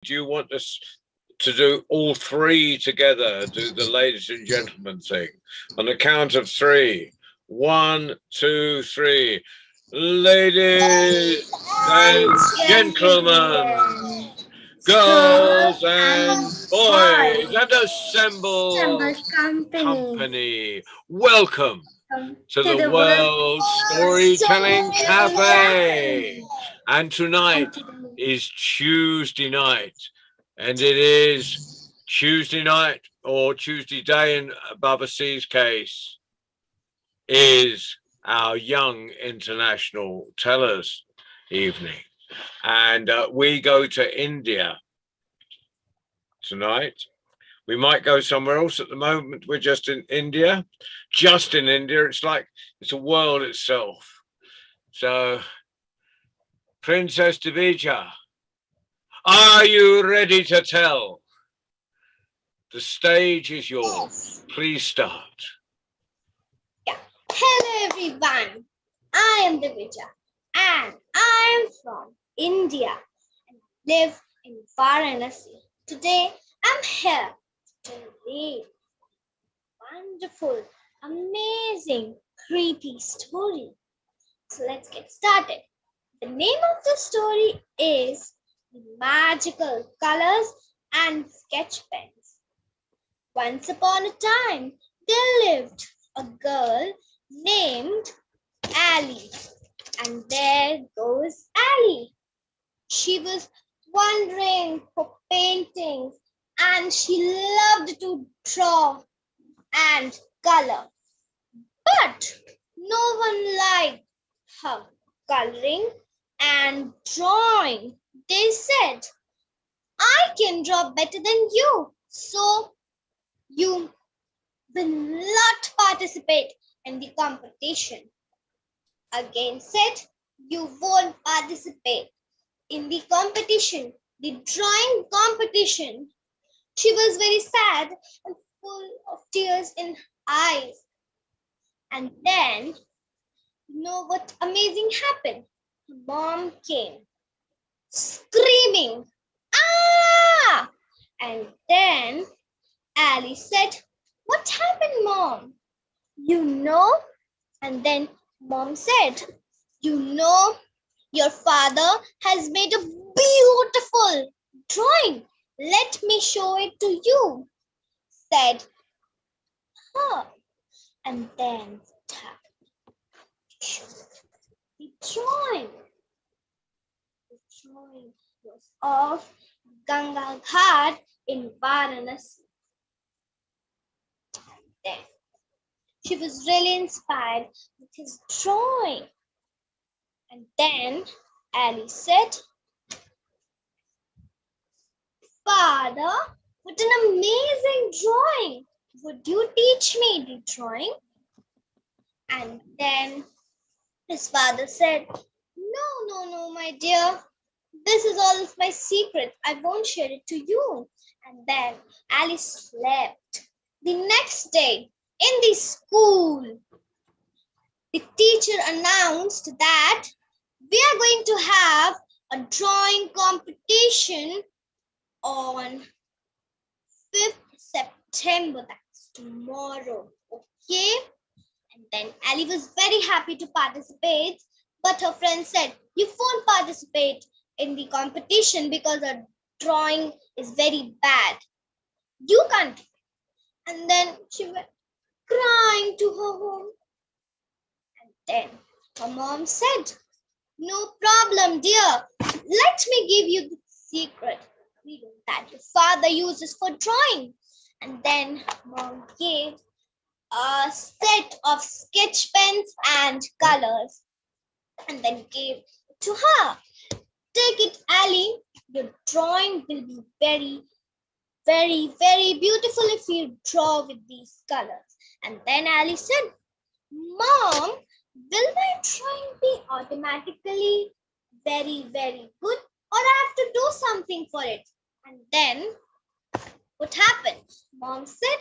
Do you want us to do all three together? Do the ladies and gentlemen thing on the count of three. One, two, three. Ladies and gentlemen, Gentlemen, girls girls and and boys, and boys, assemble assemble company company. Welcome to to the the world World Storytelling storytelling Cafe. cafe. And tonight is Tuesday night, and it is Tuesday night or Tuesday day in Baba C's case is our Young International Tellers evening. And we go to India tonight. We might go somewhere else at the moment. We're just in India. Just in India. It's like it's a world itself. So, Princess Divija, are you ready to tell? The stage is yours. Please start. Yeah. Hello everyone. I am Divija and I am from India and live in Varanasi. Today I'm here to read wonderful, amazing, creepy story. So let's get started. The name of the story is The Magical Colors and Sketch Pens. Once upon a time, there lived a girl named Allie. And there goes Allie. She was wandering for paintings and she loved to draw and color. But no one liked her coloring and drawing. They said, I can draw better than you, so you will not participate in the competition. Again said, you won't participate in the competition, the drawing competition. She was very sad and full of tears in her eyes. And then, you know what amazing happened? Her mom came screaming, ah! And then Allie said, what happened, Mom? You know? And then Mom said, you know, your father has made a beautiful drawing. Let me show it to you, said her. And then the drawing. The drawing was of Ganga Ghat in Varanasi. Then she was really inspired with his drawing. And then Allie said, Father, what an amazing drawing! Would you teach me the drawing? And then his father said, No, my dear. This is all of my secret. I won't share it to you. And then Alice slept. The next day, in the school, the teacher announced that we are going to have a drawing competition on 5th September. That's tomorrow. Okay? And then Ali was very happy to participate, but her friend said, you won't participate in the competition because her drawing is very bad. You can't. And then she went crying to her home. And then her mom said, no problem, dear. Let me give you the secret that your father uses for drawing. And then mom gave a set of sketch pens and colors and then gave it to her. Take it, Ali. Your drawing will be very, very beautiful if you draw with these colors. And then Ali said, Mom, will my drawing be automatically very good, or I have to do something for it? And then what happened? Mom said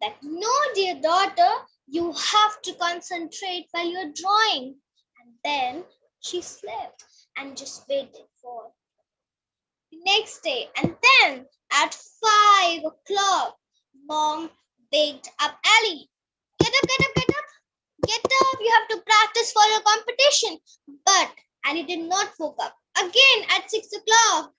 that no, dear daughter, you have to concentrate while you're drawing. And then she slept and just waited for the next day. And then at 5 o'clock, Mom waked up Ali. Get up, get up, get up. Get up, you have to practice for your competition. But Ali did not wake up. Again at 6 o'clock.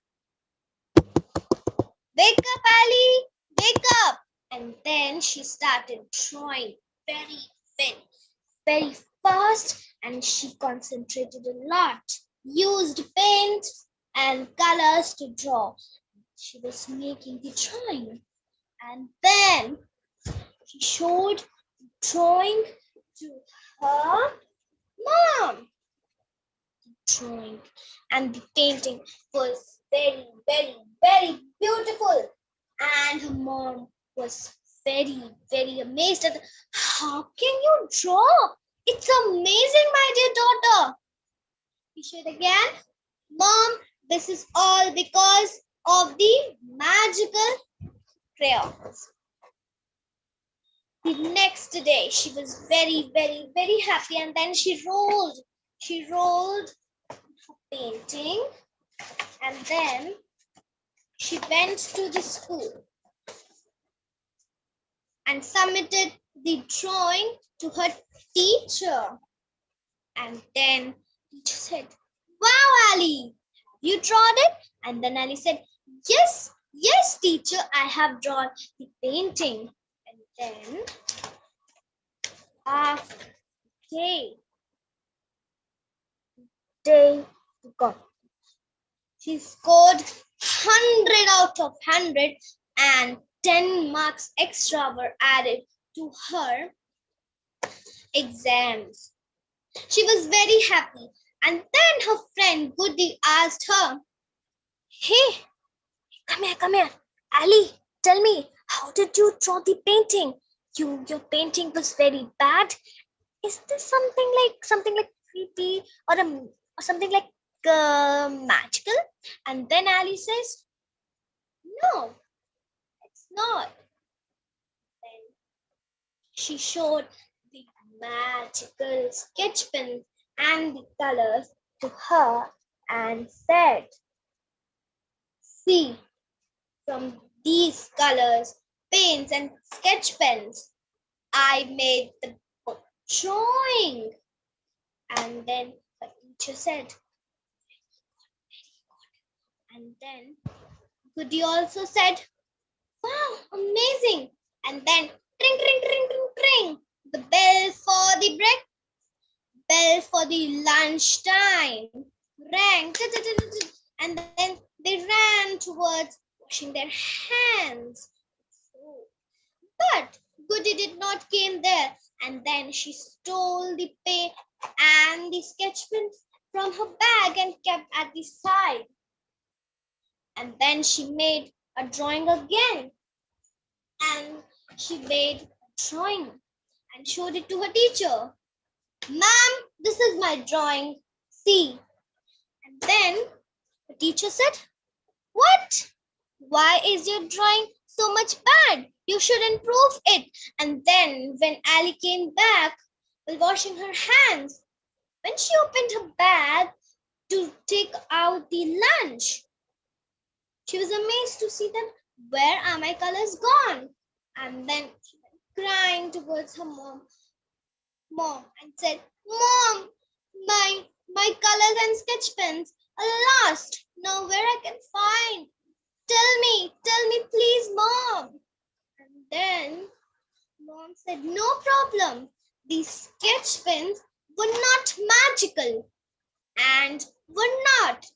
Wake up, Ali. Wake up. And then she started drawing very, very, very fast, and she concentrated a lot. Used paint and colors to draw. She was making the drawing. And then she showed the drawing to her mom. The drawing and the painting was very, very, very beautiful. And her mom was very, very amazed at how can you draw? It's amazing, my dear daughter. You should again. Mom, this is all because of the magical crayons. The next day, she was very, very, very happy, and then she rolled her painting, and then she went to the school and submitted the drawing to her teacher. And then teacher said, "Wow, Ali, you drawn it?" And then Ali said, "Yes, yes, teacher, I have drawn the painting." And then after day gone, she scored 100 out of 100, and 10 marks extra were added to her exams. She was very happy. And then her friend Goody asked her, "Hey, come here. Ali, tell me, how did you draw the painting? Your painting was very bad. Is this something like creepy or something like magical?" And then Ali says, "No, it's not." Then she showed the magical sketch pen and the colors to her and said, "See, from these colors, paints and sketch pens, I made the drawing." And then the teacher said, and then Goody also said, "Wow, amazing." And then tring, tring, tring, tring, tring, the bell for the break, bell for the lunchtime rang, and then they ran towards washing their hands. But Goody did not came there, and then she stole the paint and the sketch pens from her bag and kept at the side. And then she made a drawing again, and she made a drawing and showed it to her teacher. "Ma'am, this is my drawing. See." And then the teacher said, "What? Why is your drawing so much bad? You should improve it." And then when Ali came back while washing her hands, when she opened her bag to take out the lunch, she was amazed to see that, "Where are my colors gone?" And then she went crying towards her mom and said, "Mom, my colors and sketch pens are lost. Nowhere I can find. Tell me please, Mom." And then Mom said, "No problem. These sketch pens were not magical and were not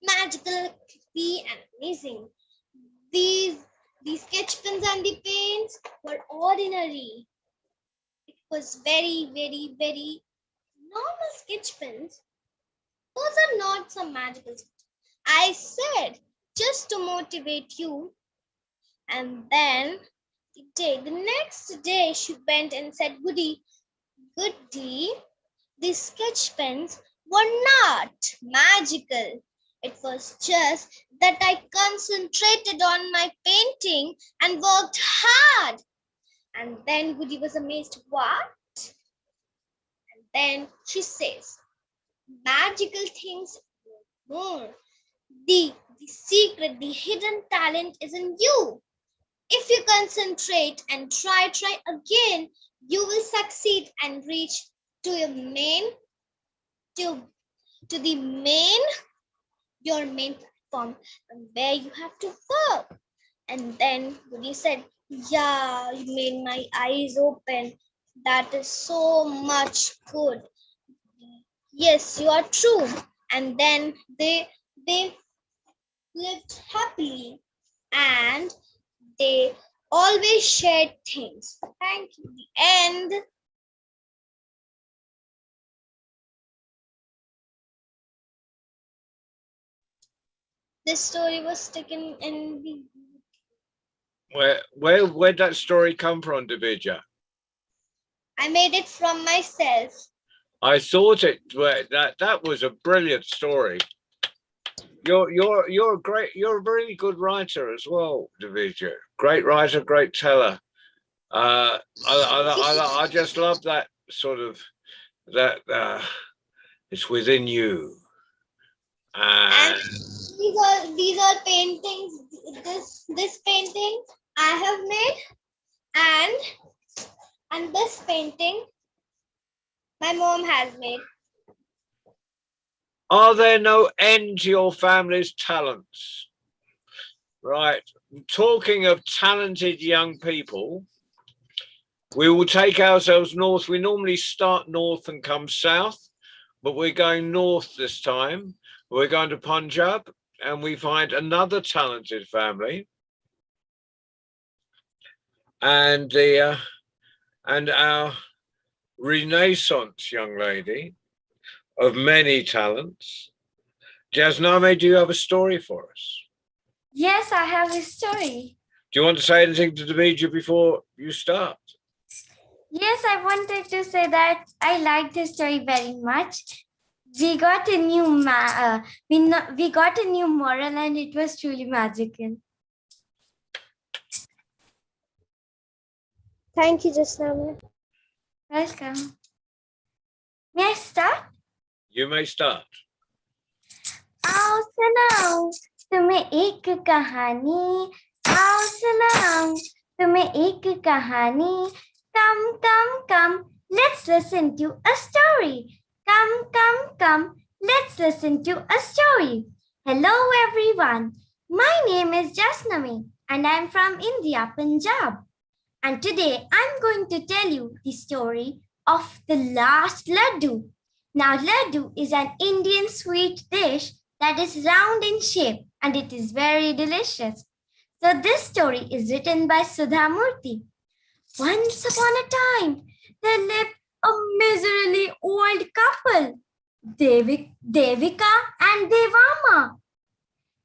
magical, creepy and amazing. These sketch pens and the paints were ordinary. It was very, very, very normal sketch pens. Those are not some magical sketch. I said just to motivate you." And then the next day she went and said, Goody, these sketch pens were not magical. It was just that I concentrated on my painting and worked hard." And then Goody was amazed. "What?" And then she says, "Magical things more. The the secret, the hidden talent is in you. If you concentrate and try again, you will succeed and reach to your to the your main platform, and where you have to work. And then Woody said, yeah, you made my eyes open. That is so much good. Yes, you are true. And then they lived happily, and they always shared things. Thank you. The end. This story was taken in the. Where'd that story come from, Divija? I made it from myself. I thought that was a brilliant story. You're a really good writer as well, Divija. Great writer, great teller. I just love that sort of it's within you. And these are paintings. This painting I have made, and this painting my mom has made. Are there no end to your family's talents? Right. Talking of talented young people, we will take ourselves north. We normally start north and come south, but we're going north this time. We're going to Punjab, and we find another talented family. And our Renaissance young lady of many talents. Jasname, do you have a story for us? Yes, I have a story. Do you want to say anything to Divija before you start? Yes, I wanted to say that I like this story very much. We got a new we got a new moral, and it was truly magical. Thank you, Jasname. Welcome. May I start? You may start. आओ सुनाऊं तुम्हें एक कहानी, आओ सुनाऊं तुम्हें एक कहानी. Come, let's listen to a story. Come, let's listen to a story. Hello everyone, my name is Jasname and I'm from India, Punjab. And today I'm going to tell you the story of the last laddu. Now, laddu is an Indian sweet dish that is round in shape and it is very delicious. So this story is written by Sudha Murthy. Once upon a time, there lived a miserably old couple, Devika and Devama.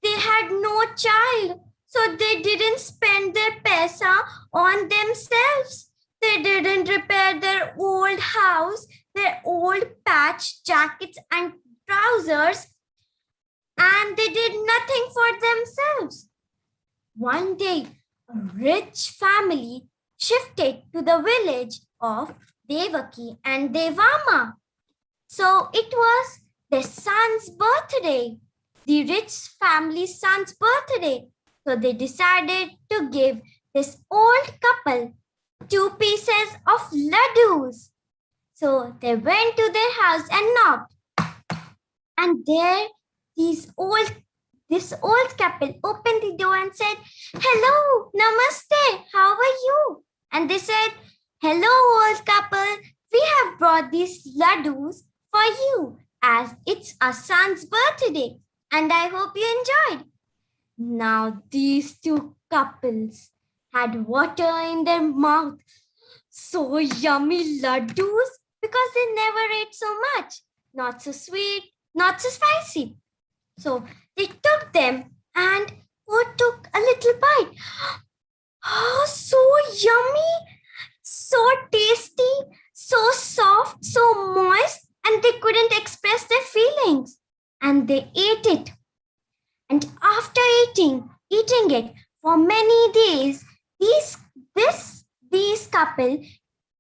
They had no child, so they didn't spend their paisa on themselves. They didn't repair their old house, their old patched jackets and trousers, and they did nothing for themselves. One day, a rich family shifted to the village of Devaki and Devama. So it was their son's birthday, the rich family's son's birthday. So they decided to give this old couple 2 pieces of laddus. So they went to their house and knocked. And there, this old couple opened the door and said, "Hello, namaste, how are you?" And they said, "Hello, old couple, we have brought these laddus for you as it's our son's birthday. And I hope you enjoyed." Now these two couples had water in their mouth. So yummy laddus, because they never ate so much. Not so sweet, not so spicy. So they took them and took a little bite. Oh, so yummy, so tasty, so soft, so moist, and they couldn't express their feelings. And they ate it. And after eating it for many days, these couple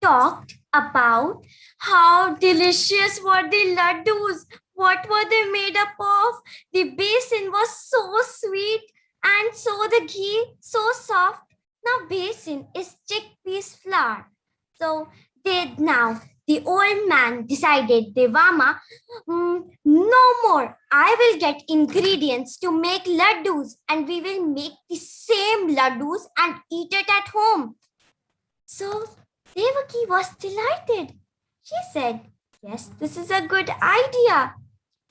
talked about how delicious were the laddus, What were they made up of? The basin was so sweet and so the ghee so soft. Now basin is chickpeas flour. So the old man decided, Devama, no more. I will get ingredients to make laddus and we will make the same laddus and eat it at home. So Devaki was delighted. She said, yes, this is a good idea.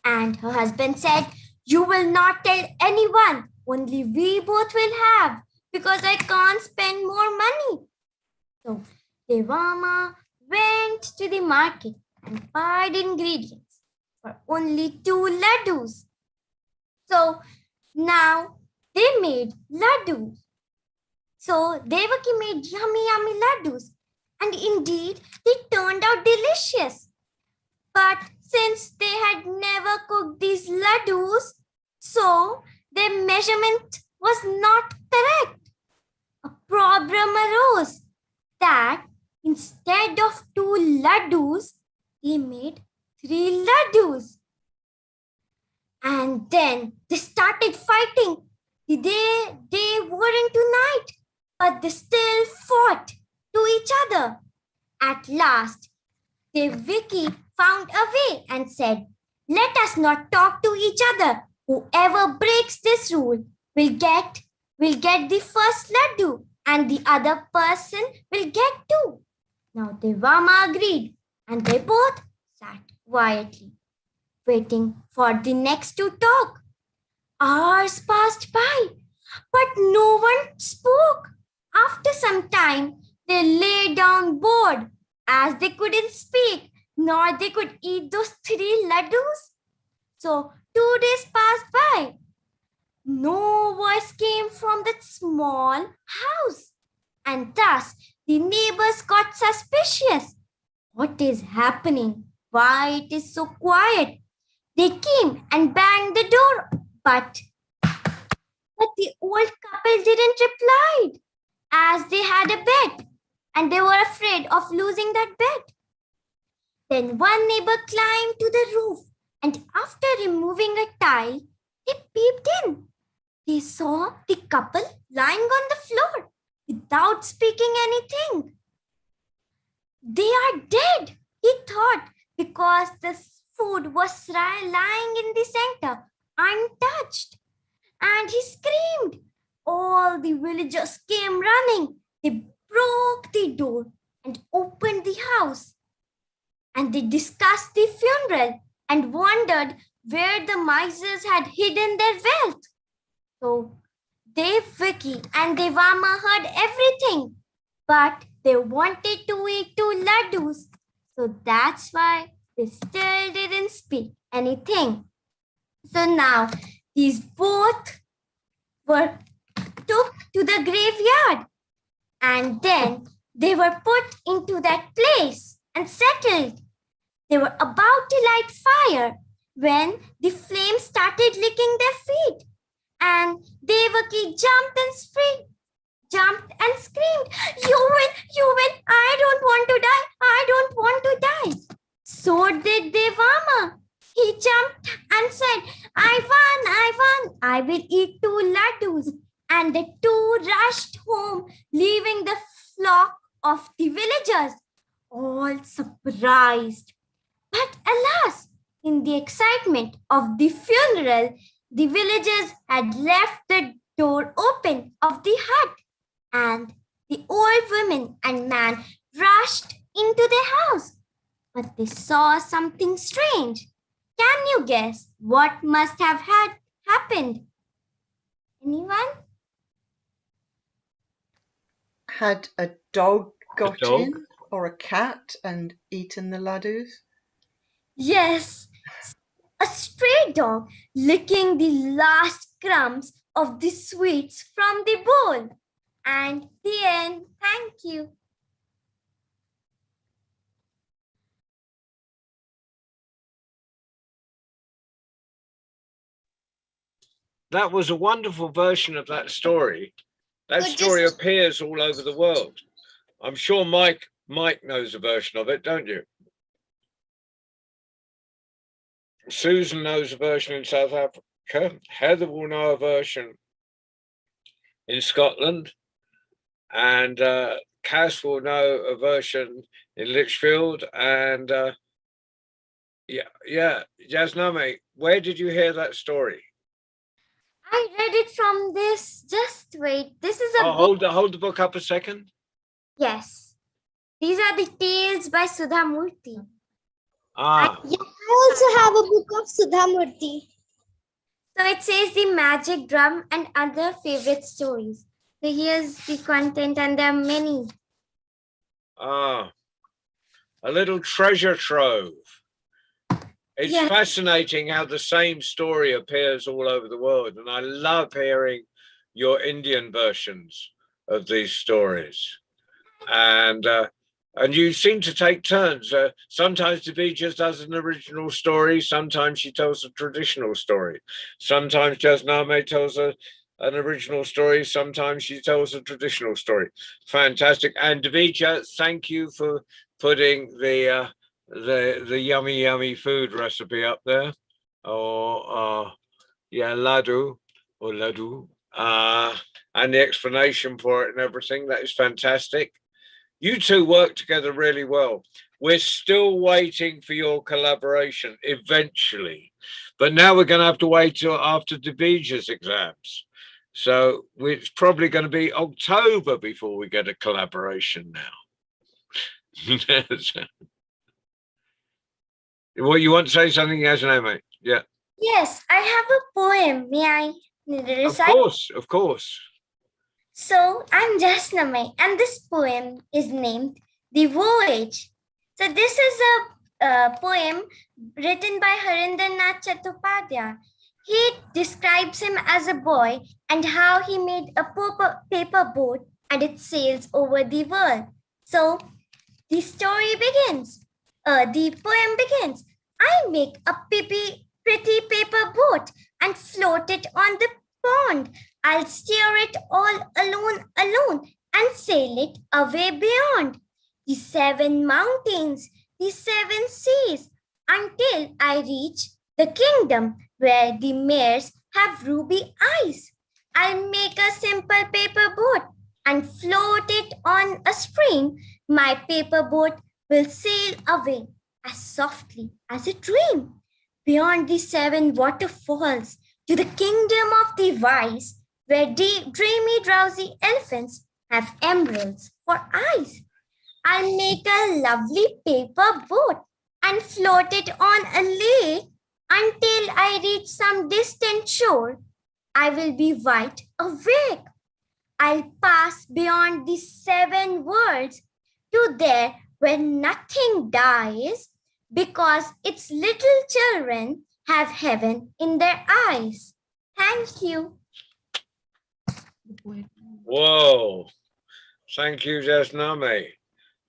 And her husband said, you will not tell anyone. Only we both will have because I can't spend more money. So Devama went to the market and bought ingredients for only 2 laddus. So now they made laddus. So Devaki made yummy laddus. And indeed, they turned out delicious. But since they had never cooked these laddus, so their measurement was not correct. A problem arose that instead of 2 laddus, they made 3 laddus. And then they started fighting. They wore into night, but they still fought to each other. At last, Devaki found a way and said, let us not talk to each other. Whoever breaks this rule will get the first laddu and the other person will get 2. Now Devama agreed and they both sat quietly, waiting for the next to talk. Hours passed by, but no one spoke. After some time, they lay down bored as they couldn't speak, nor they could eat those 3 laddus. So 2 days passed by. No voice came from that small house. And thus the neighbors got suspicious. What is happening? Why it is so quiet? They came and banged the door, but the old couple didn't reply as they had a bet and they were afraid of losing that bet. Then one neighbor climbed to the roof and after removing a tile, they peeped in. They saw the couple lying on the floor without speaking anything. They are dead, he thought, because the food was lying in the center, untouched. And he screamed. All the villagers came running. They broke the door and opened the house. And they discussed the funeral and wondered where the misers had hidden their wealth. So Devaki and Devama heard everything, but they wanted to eat 2 laddus. So that's why they still didn't speak anything. So now these both were took to the graveyard and then they were put into that place and settled. They were about to light fire when the flames started licking their feet and Devaki jumped and screamed, you win, I don't want to die. So did Devama. He jumped and said, I won, I will eat 2 laddus. And the 2 rushed home, leaving the flock of the villagers, all surprised. But alas, in the excitement of the funeral, the villagers had left the door open of the hut, and the old woman and man rushed into the house. But they saw something strange. Can you guess what must have happened? Anyone? Had a dog got dog? in or a cat and eaten the laddus? Yes, a stray dog licking the last crumbs of the sweets from the bowl. And the end. Thank you. That was a wonderful version of that story. That But story just- appears all over the world. I'm sure Mike knows a version of it, don't you? Susan knows a version in South Africa. Heather will know a version in Scotland, and Cass will know a version in Lichfield. And yeah, Jasnami, where did you hear that story? I read it from this. Just wait. This is a Oh, book. hold the book up a second. Yes. These are the tales by Sudha Murthy. Ah, Yeah, I also have a book of Sudha Murthy. So it says the magic drum and other favorite stories. So here's the content, and there are many. a little treasure trove. It's Yeah. fascinating how the same story appears all over the world, and I love hearing your Indian versions of these stories. And you seem to take turns. Sometimes Devi just does an original story. Sometimes she tells a traditional story. Sometimes Jasname tells an original story. Sometimes she tells a traditional story. Fantastic. And Devija, thank you for putting the yummy food recipe up there. Or yeah, laddu or laddu. And the explanation for it and everything. That is fantastic. You two work together really well. We're still waiting for your collaboration eventually, but now we're going to have to wait till after Devija's exams. So it's probably going to be October before we get a collaboration now. Well, you want to say something, Jasname? Yeah. Yes, I have a poem. May I recite? Of course. So I'm Jasname, and this poem is named The Voyage. So this is a poem written by Harindranath Chattopadhyay. He describes him as a boy and how he made a paper boat and it sails over the world. So the story begins. The poem begins. I make a pretty paper boat and float it on the pond. I'll steer it all alone, and sail it away beyond the 7 mountains, the 7 seas, until I reach the kingdom where the mares have ruby eyes. I'll make a simple paper boat and float it on a stream. My paper boat will sail away as softly as a dream, beyond the 7 waterfalls to the kingdom of the wise, where dreamy, drowsy elephants have emeralds for eyes. I'll make a lovely paper boat and float it on a lake until I reach some distant shore. I will be wide awake. I'll pass beyond the 7 worlds to there where nothing dies, because its little children have heaven in their eyes. Thank you. Whoa. Thank you, Jasname.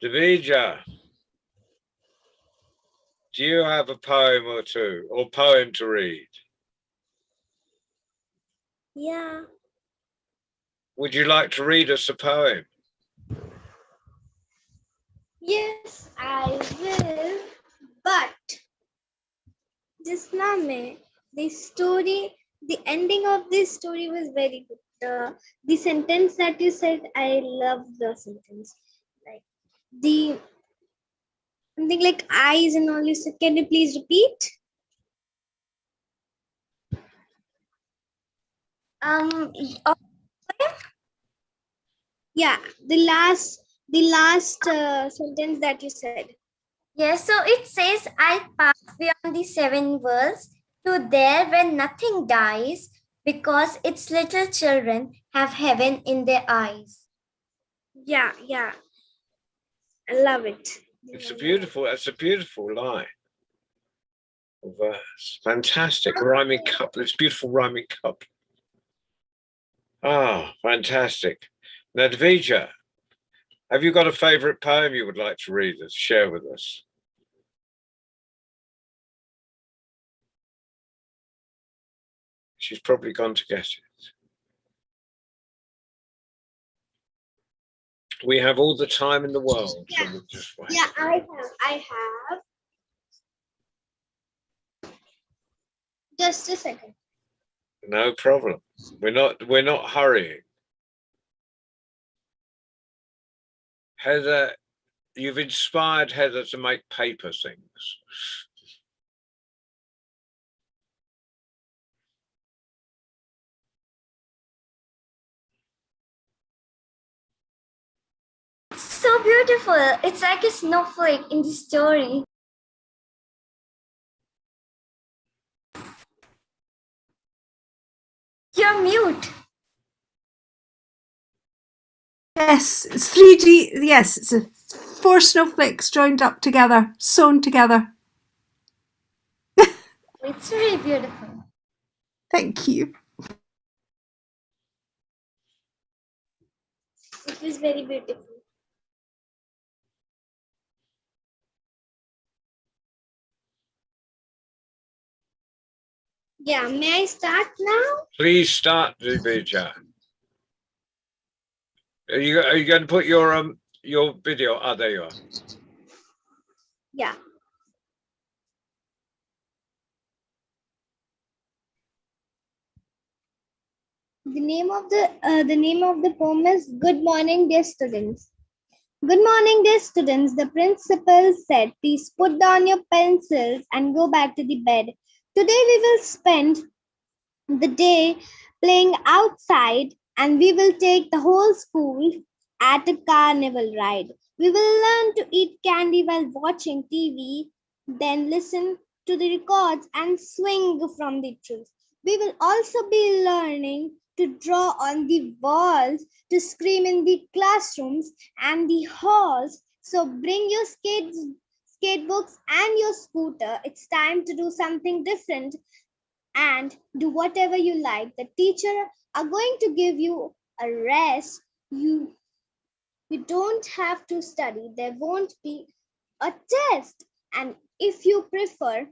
Devija, do you have a poem or two, or poem to read? Yeah. Would you like to read us a poem? Yes, I will. But Jasname, the ending of this story was very good. The sentence that you said, I love the sentence. Like something like eyes and all you said. Can you please repeat? Yeah, the last sentence that you said. Yes, so it says, I pass beyond the 7 worlds to there where nothing dies, because its little children have heaven in their eyes. Yeah. I love it. That's a beautiful line. Verse. Fantastic rhyming couple. It's beautiful rhyming couple. Ah, fantastic. Now, Devija, have you got a favorite poem you would like to read us, share with us? She's probably gone to get it. We have all the time in the world. Yeah, so we'll just wait. yeah, I have. Just a second. No problem. We're not hurrying. Heather, you've inspired Heather to make paper things. So beautiful. It's like a snowflake in the story. You're mute. Yes, it's 3D. Yes, it's 4 snowflakes joined up together, sewn together. It's very beautiful. Thank you. It was very beautiful. Yeah, may I start now? Please start, Divija. Are you going to put your video? Oh, there you are. Yeah. The name of the poem is Good Morning, Dear Students. Good morning, dear students. The principal said, please put down your pencils and go back to the bed. Today we will spend the day playing outside and we will take the whole school at a carnival ride. We will learn to eat candy while watching TV, then listen to the records and swing from the trees. We will also be learning to draw on the walls, to scream in the classrooms and the halls. So bring your skatebooks and your scooter. It's time to do something different and do whatever you like. The teacher are going to give you a rest. You don't have to study. There won't be a test. And if you prefer,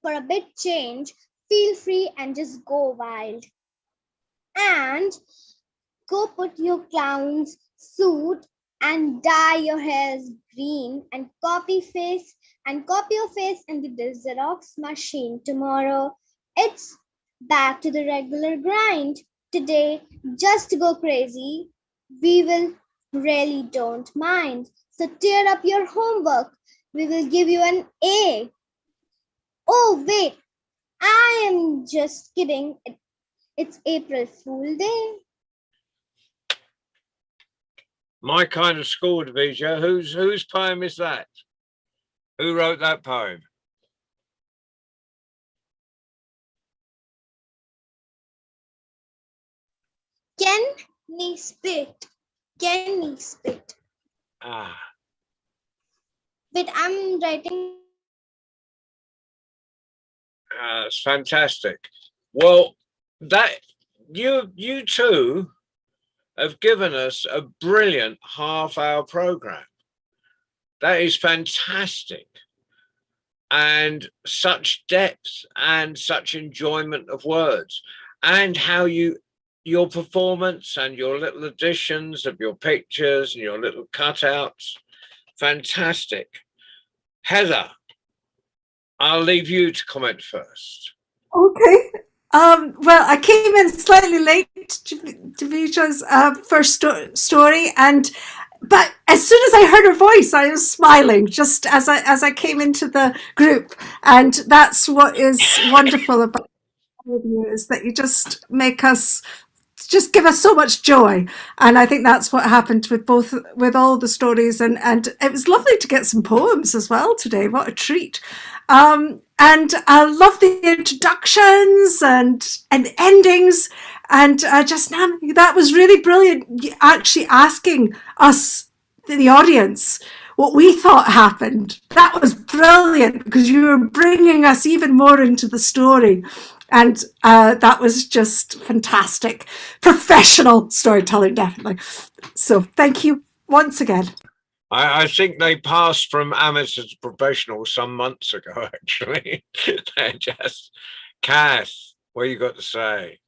for a bit change, feel free and just go wild. And go put your clown's suit and dye your hair green and copy your face into the Xerox machine. Tomorrow, it's back to the regular grind. Today, just go crazy. We will really don't mind. So tear up your homework. We will give you an A. Oh, wait, I am just kidding. It's April Fool Day. My kind of school, Divija. Whose poem is that? Who wrote that poem? Ken Neesmith. Ken Neesmith. Ah, But I'm writing. it's fantastic. Well, that you two have given us a brilliant half-hour program. That is fantastic. And such depth and such enjoyment of words, and how your performance and your little additions of your pictures and your little cutouts, fantastic. Heather, I'll leave you to comment first. Okay. Well, I came in slightly late to Vija's first story, but as soon as I heard her voice, I was smiling just as I came into the group, and that's what is wonderful about all of you, is that you just make us, just give us so much joy. And I think that's what happened with all the stories, and it was lovely to get some poems as well today. What a treat. And I love the introductions and endings, and just now that was really brilliant, actually asking us, the audience, what we thought happened. That was brilliant, because you were bringing us even more into the story. And that was just fantastic. Professional storytelling, definitely. So thank you once again. I think they passed from amateur to professional some months ago, actually. They're just, Kath, what you got to say?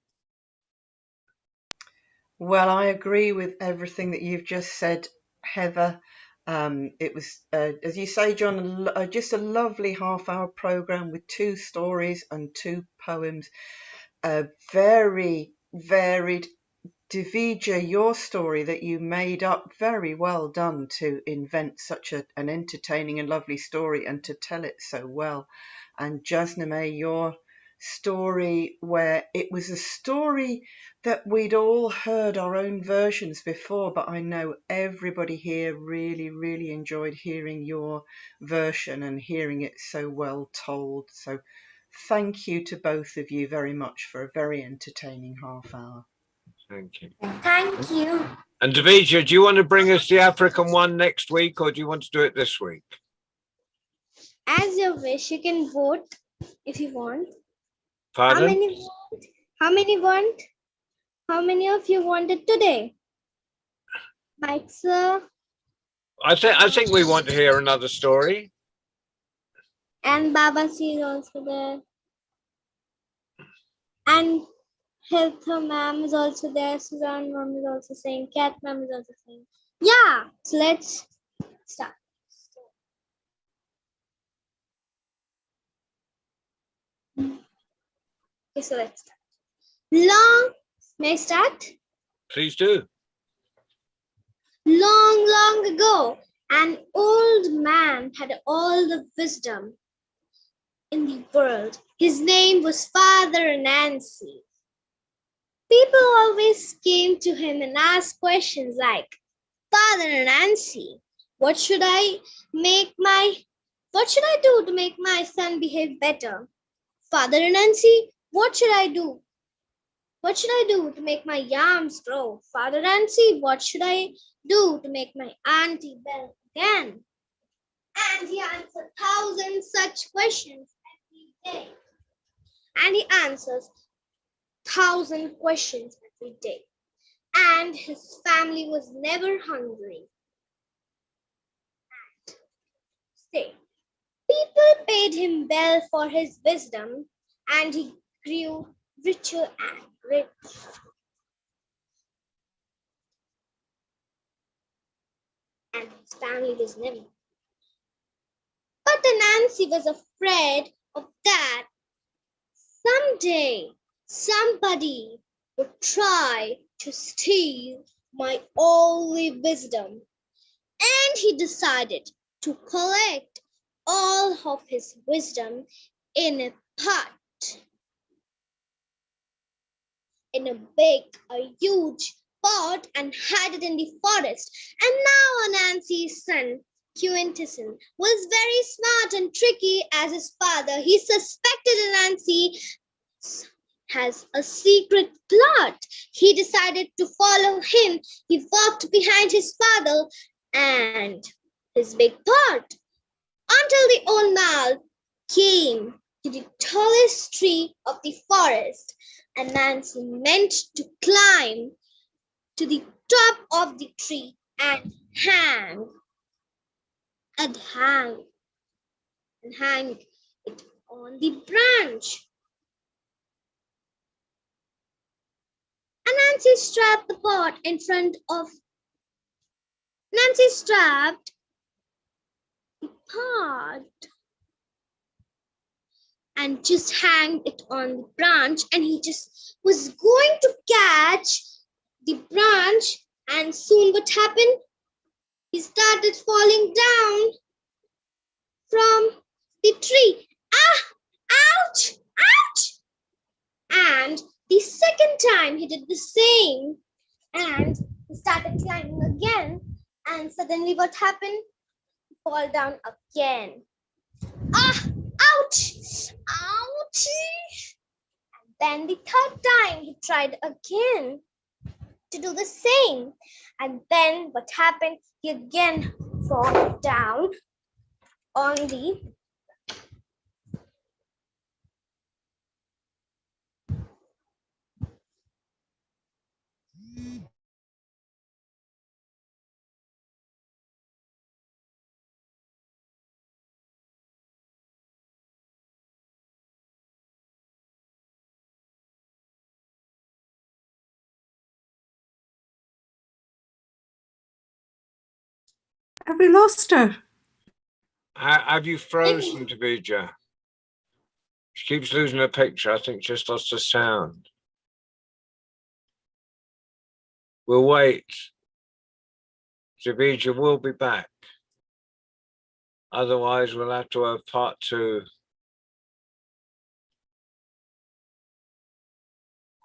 Well, I agree with everything that you've just said, Heather. It was, as you say, John, just a lovely half-hour program with 2 stories and 2 poems. Very varied. Divija, your story that you made up, very well done to invent such an entertaining and lovely story and to tell it so well. And Jasname, your story where it was a story that we'd all heard our own versions before, but I know everybody here really, really enjoyed hearing your version and hearing it so well told. So thank you to both of you very much for a very entertaining half hour. Thank you. Thank you. And Davija, do you want to bring us the African one next week, or do you want to do it this week? As you wish, you can vote if you want. Pardon? How many want? How many want? How many of you wanted today? Mike, sir. I think we want to hear another story. And Baba C is also there. And Healtha ma'am is also there. Suzanne ma'am is also saying. Cat ma'am is also saying. Yeah. So let's start. Okay, so let's start. May I start? Please do. Long ago, an old man had all the wisdom in the world. His name was Father Nancy. People always came to him and asked questions like, Father Nancy, what should I do to make my son behave better? Father Nancy, what should I do? What should I do to make my yams grow? Father Nancy, what should I do to make my auntie bell again? And he answered 1,000 such questions every day. And he answers 1,000 questions every day. And his family was never hungry. And say, people paid him well for his wisdom, and he grew richer and rich. And his family was never. But Nancy was afraid of that. Someday, somebody would try to steal my only wisdom. And he decided to collect all of his wisdom in a pot. In a huge pot, and hid it in the forest. And now Nancy's son, Quentin, was very smart and tricky as his father. He suspected Nancy has a secret plot. He decided to follow him. He walked behind his father and his big pot until the old man came to the tallest tree of the forest. And Nancy meant to climb to the top of the tree and hang it on the branch. And Nancy strapped the pot in front of the pot and just hanged it on the branch, and he just was going to catch the branch, and soon what happened? He started falling down from the tree. Ouch! Ouch! And the second time he did the same, and he started climbing again, and suddenly what happened? He fell down again. Ouch! Ouchie! And then the third time he tried again to do the same. And then what happened? He again fell down on the Have we lost her? Have you frozen, Davija? She keeps losing her picture. I think just lost her sound. We'll wait. Davija will be back. Otherwise, we'll have to have part 2.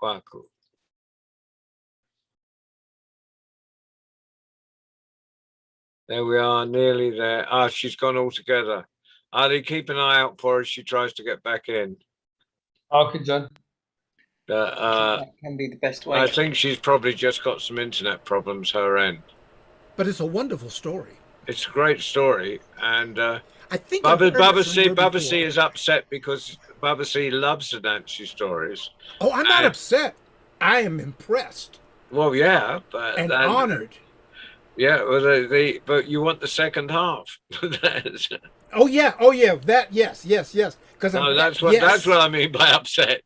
Kwaku. There we are, nearly there. Ah, she's gone altogether. Ali, keep an eye out for her as she tries to get back in. Okay, John. That can be the best way. I think she's probably just got some internet problems her end. But it's a wonderful story. It's a great story, and I think I've heard it somewhere Baba C before. is upset because Baba C loves the Nancy stories. Oh, I'm not upset. I am impressed Well, yeah, but and honored. Yeah, well, but you want the second half. Oh yeah, that yes. Because No, that's what I mean by upset.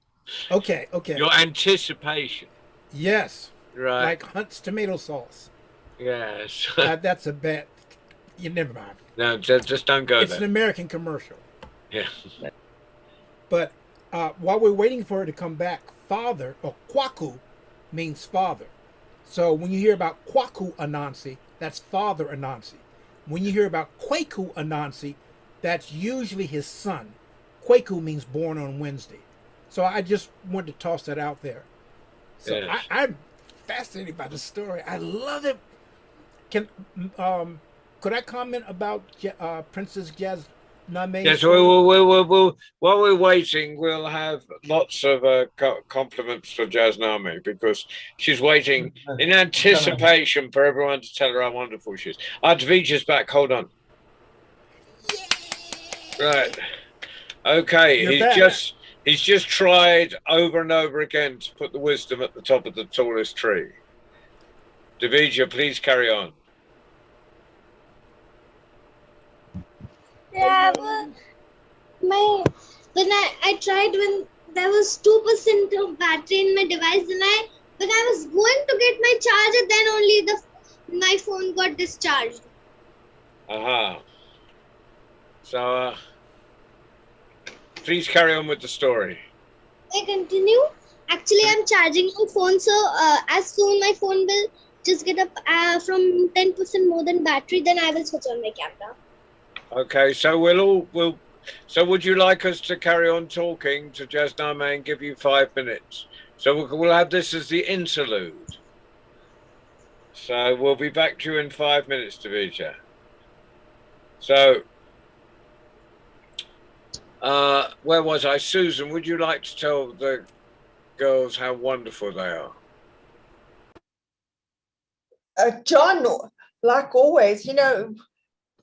Okay. Your anticipation, Yes, right? like Hunt's tomato sauce. Yes. That's a bad. You never mind. No, just don't go It's an there. American commercial. Yeah. But while we're waiting for her to come back, father or Kwaku means father. So when you hear about Kwaku Anansi, that's Father Anansi. When you hear about Kwaku Anansi, that's usually his son. Kwaku means born on Wednesday. So I just wanted to toss that out there. So Yes. I'm fascinated by the story. I love it. Could I comment about Princess Jasname? Yes, we'll while we're waiting, we'll have lots of compliments for Jasname because she's waiting in anticipation for everyone to tell her how wonderful she is. Advija's back. Hold on. Right. Okay. You're back. He's just tried over and over again to put the wisdom at the top of the tallest tree. Davija, please carry on. Yeah, but when I tried when there was 2% of battery in my device, when I was going to get my charger, then only my phone got discharged. Aha. So, please carry on with the story. I continue. Actually, I'm charging my phone, so as soon my phone will just get up from 10% more than battery, then I will switch on my camera. Okay, so so would you like us to carry on talking to Jasname and give you 5 minutes? So we'll have this as the interlude. So we'll be back to you in 5 minutes, Davija. So, where was I? Susan, would you like to tell the girls how wonderful they are? John, like always,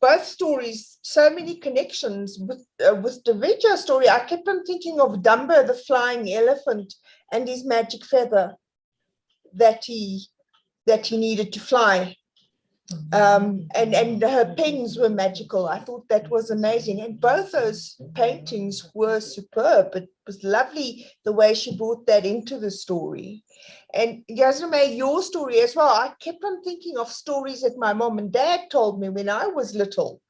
both stories, so many connections with Davija's story. I kept on thinking of Dumbo, the flying elephant, and his magic feather that he needed to fly. And her pens were magical. I thought that was amazing. And both those paintings were superb. It was lovely the way she brought that into the story. And Jasname, your story as well. I kept on thinking of stories that my mom and dad told me when I was little.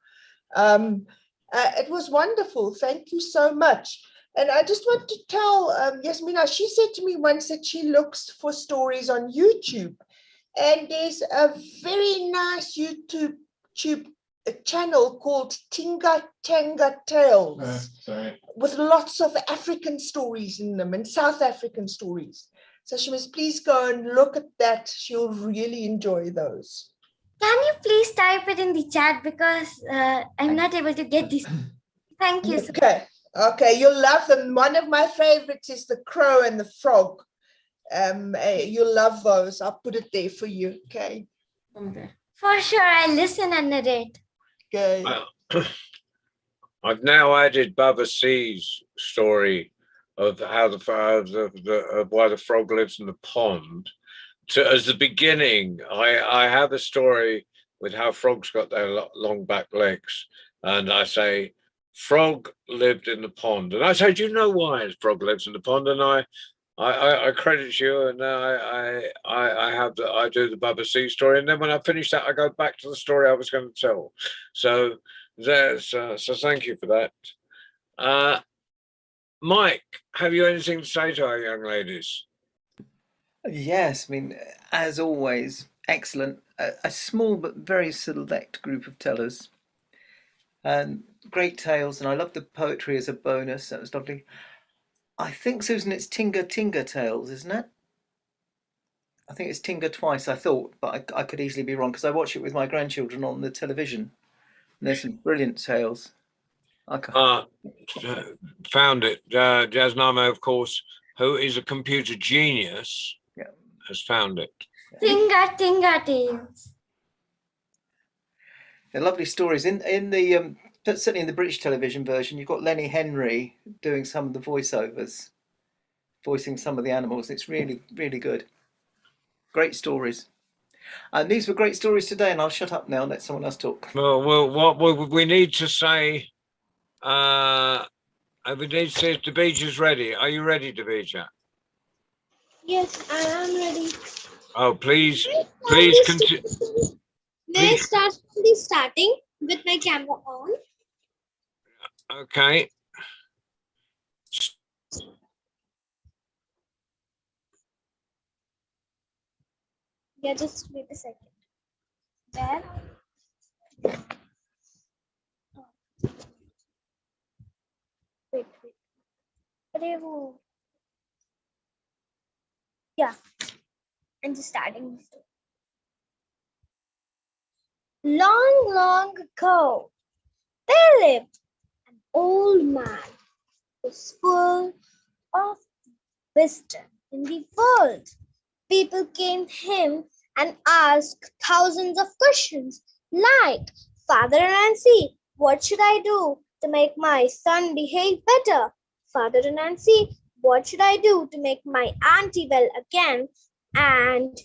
It was wonderful. Thank you so much. And I just want to tell Yasmina, she said to me once that she looks for stories on YouTube. And there's a very nice YouTube channel called Tinga Tanga Tales with lots of African stories in them and South African stories. So she must please go and look at that. She'll really enjoy those. Can you please type it in the chat because I'm not able to get this. Thank you. Okay, you'll love them. One of my favorites is the crow and the frog. You'll love those. I'll put it there for you. Okay. For sure, I'll listen and narrate. Okay. I've now added Baba C's story of how of why the frog lives in the pond to as the beginning. I have a story with how frogs got their long back legs, and I say frog lived in the pond, and I say, do you know why a frog lives in the pond? And I credit you, and I I do the Bubba C story, and then when I finish that, I go back to the story I was going to tell. So there's so thank you for that. Mike, have you anything to say to our young ladies? Yes, I mean, as always, excellent. A small but very select group of tellers. And great tales, and I love the poetry as a bonus. That was lovely. I think, Susan, it's Tinga Tinga Tales, isn't it? I think it's Tinga twice, I thought, but I could easily be wrong because I watch it with my grandchildren on the television. And there's some brilliant tales. Found it. Jasnamo, of course, who is a computer genius, Yeah. has found it. Tinga Tinga Tales. They're lovely stories. In the certainly in the British television version, you've got Lenny Henry doing some of the voiceovers, voicing some of the animals. It's really, really good. Great stories. And these were great stories today, and I'll shut up now and let someone else talk. Well, what we need to say, we need to say if Dabija's ready. Are you ready, Dabija? Yes, I am ready. Oh, please Please continue. May I start starting with my camera on? Okay. Yeah, just wait a second. There. Wait. अरे वो- Yeah, I'm just starting. Long, long ago, there lived an old man who was full of wisdom in the world. People came to him and asked thousands of questions like, Father Nancy, what should I do to make my son behave better? Father Nancy, what should I do to make my auntie well again? And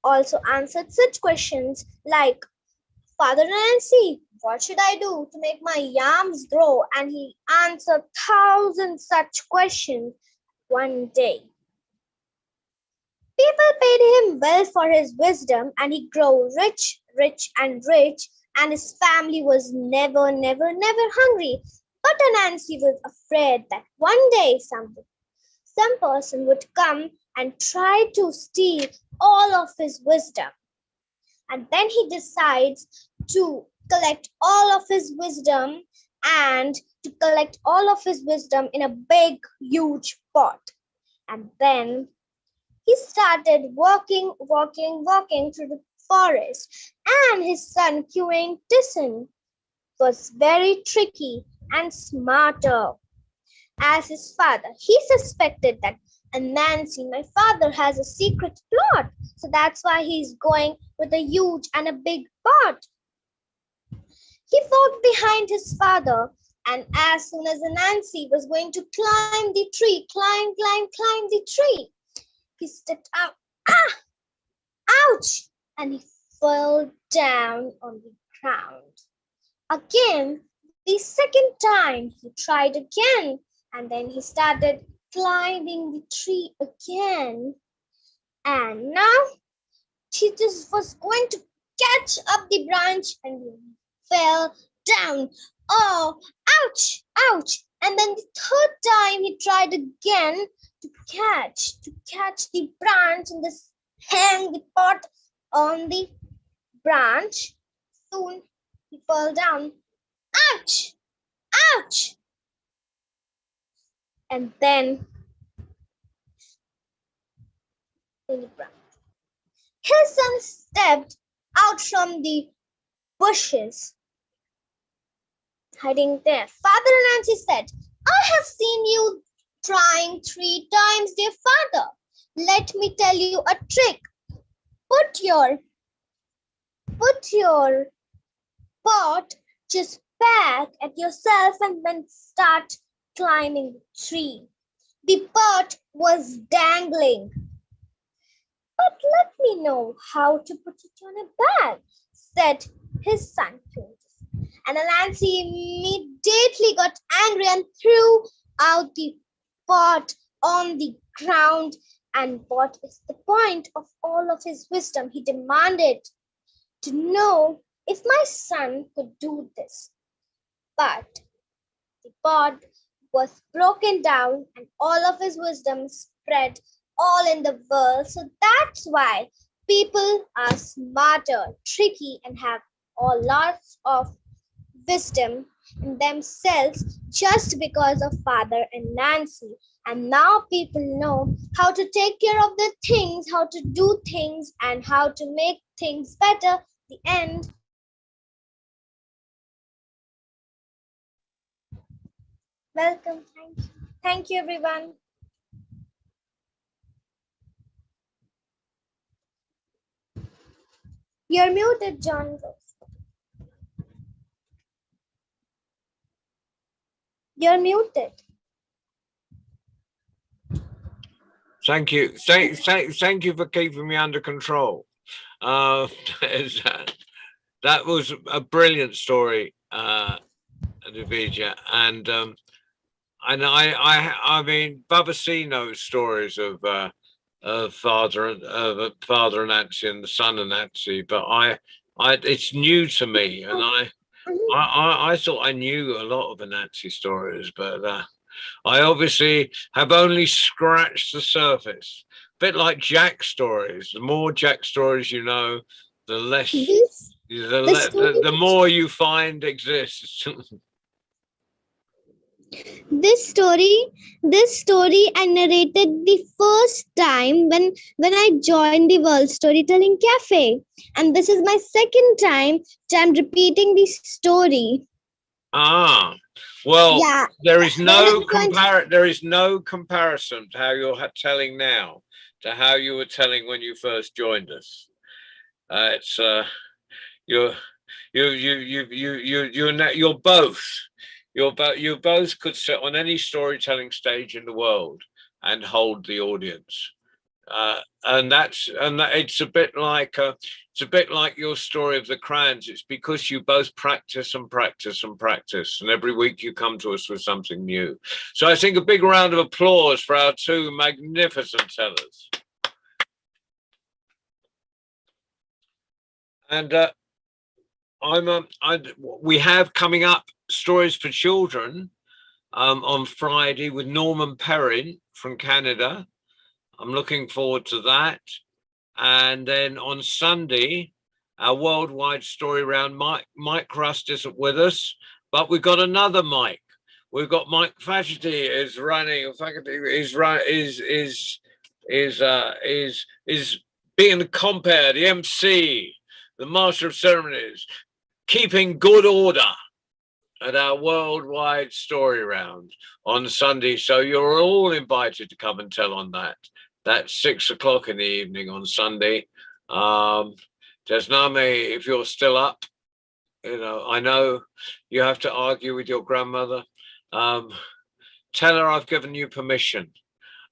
also answered such questions like, Father Nancy, what should I do to make my yams grow? And he answered thousands such questions one day. People paid him well for his wisdom, and he grew rich, and his family was never hungry. But Anansi was afraid that one day some person would come and try to steal all of his wisdom. And then he decides to collect all of his wisdom in a big, huge pot. And then he started walking through the forest, and his son Queen Tissen was very tricky and smarter as his father. He suspected that Anansi, my father, has a secret plot, so that's why he's going with a huge and a big pot. He walked behind his father, and as soon as Anansi was going to climb the tree, climb the tree, he stepped out. Ouch! And he fell down on the ground. Again, the second time, he tried again, and then he started climbing the tree again. And now he just was going to catch up the branch and he fell down. Oh, ouch, ouch. And then the third time he tried again to catch the branch and just hang the pot on the branch. Soon he fell down. Ouch! Ouch! And then his son stepped out from the bushes, hiding there. Father Nancy said, I have seen you trying 3 times, dear father. Let me tell you a trick. Put your pot just back at yourself and then start climbing the tree. The pot was dangling. But let me know how to put it on a bag, said his son. And Anansi immediately got angry and threw out the pot on the ground And what is the point of all of his wisdom? He demanded to know if my son could do this. But the pot was broken down and all of his wisdom spread all in the world. So that's why people are smarter, tricky, and have a lots of wisdom in themselves just because of Father and Nancy. And now people know how to take care of the things, how to do things, and how to make things better. The end. Welcome. Thank you. Thank you, everyone. You're muted, John. You're muted. Thank you. Thank you for keeping me under control. That was a brilliant story, Divija, and I mean, Babasi knows stories of father and Nancy and the son of Nancy, but it's new to me, and I thought I knew a lot of the Nancy stories, but I obviously have only scratched the surface. A bit like Jack stories. The more Jack stories you know, the less, the more you find exists. This story I narrated the first time when I joined the World Storytelling Cafe, and this is my second time that I'm repeating this story. Well, Yeah. there is no comparison to how you're telling now to how you were telling when you first joined us. It's you're both. You both could sit on any storytelling stage in the world and hold the audience, and it's a bit like your story of the crayons. It's because you both practice and practice and practice, and every week you come to us with something new. So I think a big round of applause for our two magnificent tellers. And we have coming up Stories for Children on Friday with Norman Perrin from Canada. I'm looking forward to that. And then on Sunday, our worldwide story round. Mike Rust isn't with us, but we've got another Mike. We've got Mike Faculty is running. Faculty is being the compere, the MC, the Master of Ceremonies, keeping good order at our worldwide story round on Sunday. So you're all invited to come and tell on that. That's 6 o'clock in the evening on Sunday. Jasname, if you're still up, I know you have to argue with your grandmother. Tell her I've given you permission.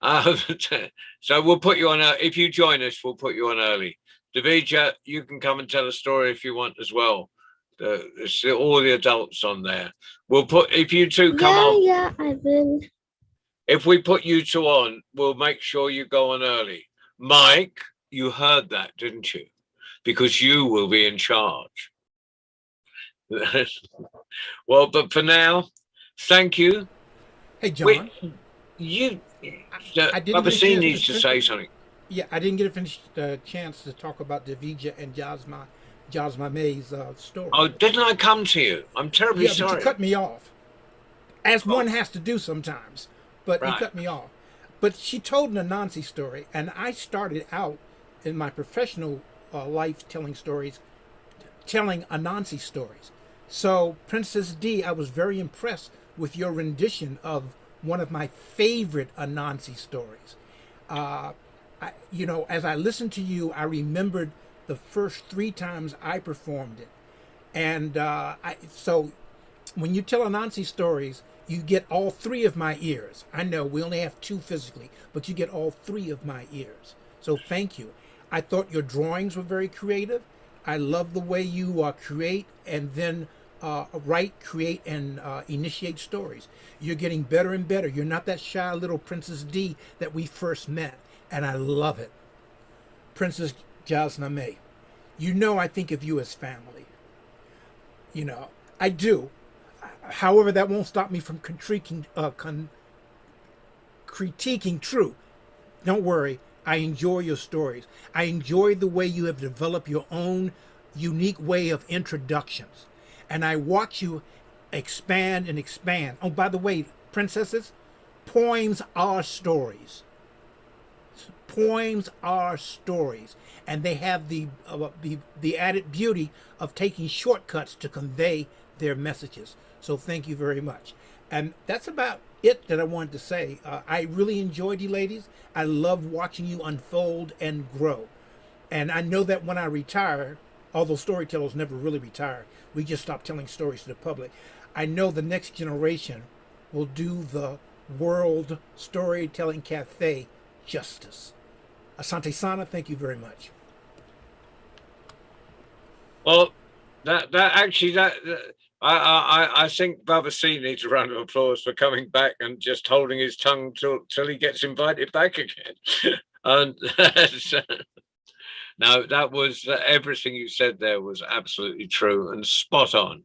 So we'll put you on, if you join us, we'll put you on early. Divija, you can come and tell a story if you want as well. It's all the adults on there. We'll put, if you two come on. Yeah, I will. If we put you two on, we'll make sure you go on early. Mike, you heard that, didn't you? Because you will be in charge. Well, but for now, thank you. Hey, John. Babasi needs to say something. Yeah, I didn't get a chance to talk about Divija and Jasma May's story. Oh, didn't I come to you? I'm terribly sorry. But you cut me off, as one has to do sometimes. But Right. You cut me off. But she told an Anansi story, and I started out in my professional life telling Anansi stories. So, Princess D, I was very impressed with your rendition of one of my favorite Anansi stories. As I listened to you, I remembered the first 3 times I performed it. And so when you tell Anansi stories, you get all 3 of my ears. I know we only have 2 physically, but you get all 3 of my ears. So thank you. I thought your drawings were very creative. I love the way you create and then write, create, and initiate stories. You're getting better and better. You're not that shy little Princess D that we first met. and I love it. Princess Jasname, you know I think of you as family. You know, I do. However, that won't stop me from critiquing True. Don't worry, I enjoy your stories. I enjoy the way you have developed your own unique way of introductions. And I watch you expand and expand. Oh, by the way, princesses, poems are stories. Poems are stories, and they have the added beauty of taking shortcuts to convey their messages. So thank you very much. And that's about it that I wanted to say. I really enjoyed you ladies. I love watching you unfold and grow. And I know that when I retire, although storytellers never really retire, we just stop telling stories to the public. I know the next generation will do the World Storytelling Cafe justice. Asante Sana, thank you very much. Well, I think Baba C needs a round of applause for coming back and just holding his tongue till he gets invited back again. And no, that was everything you said there was absolutely true and spot on.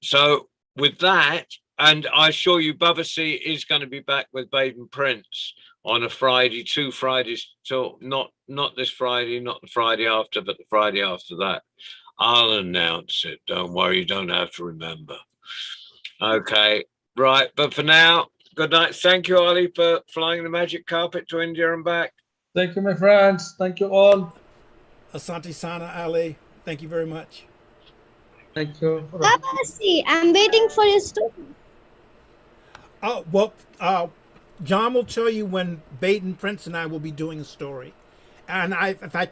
So with that, and I assure you, Baba C is going to be back with Baden Prince on a Friday, 2 Fridays, till not this Friday, not the Friday after, but the Friday after that. I'll announce it. Don't worry, you don't have to remember. Okay, right. But for now, good night. Thank you, Ali, for flying the magic carpet to India and back. Thank you, my friends. Thank you all. Asante Sana, Ali, thank you very much. Thank you. Babasi, I'm waiting for your story. Oh, well, John will tell you when Baden Prince and I will be doing a story. And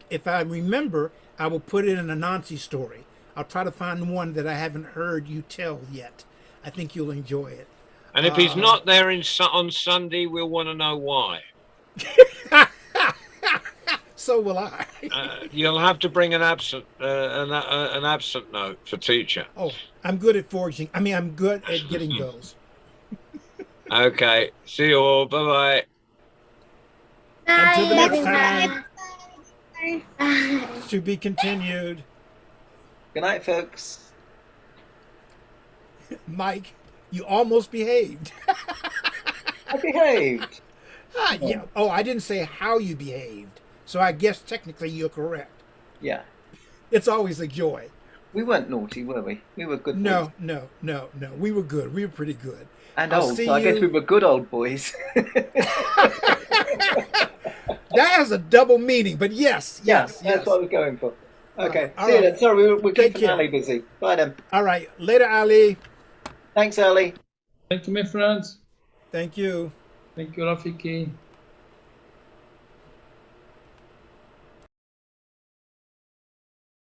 if I remember, I will put it in a Anansi story. I'll try to find one that I haven't heard you tell yet. I think you'll enjoy it. And if he's not there on Sunday, we'll want to know why. So will I. You'll have to bring an absent note for teacher. Oh, I'm good at forging. I mean, I'm good at getting those. Okay. See you all. Bye-bye. Until the next Bye. time. Bye. To be continued. Good night, folks. Mike, you almost behaved. I behaved. Yeah. Oh, I didn't say how you behaved. So I guess technically you're correct. Yeah. It's always a joy. We weren't naughty, were we? We were good boys. No. We were good. We were pretty good. And I'll old, see so I guess you- we were good old boys. That has a double meaning, but yes. That's what I was going for. Okay, All see you right. then. Sorry, we're Take keeping care. Ali busy. Bye then. All right. Later, Ali. Thanks, Ali. Thank you, my friends. Thank you. Thank you, Rafiki.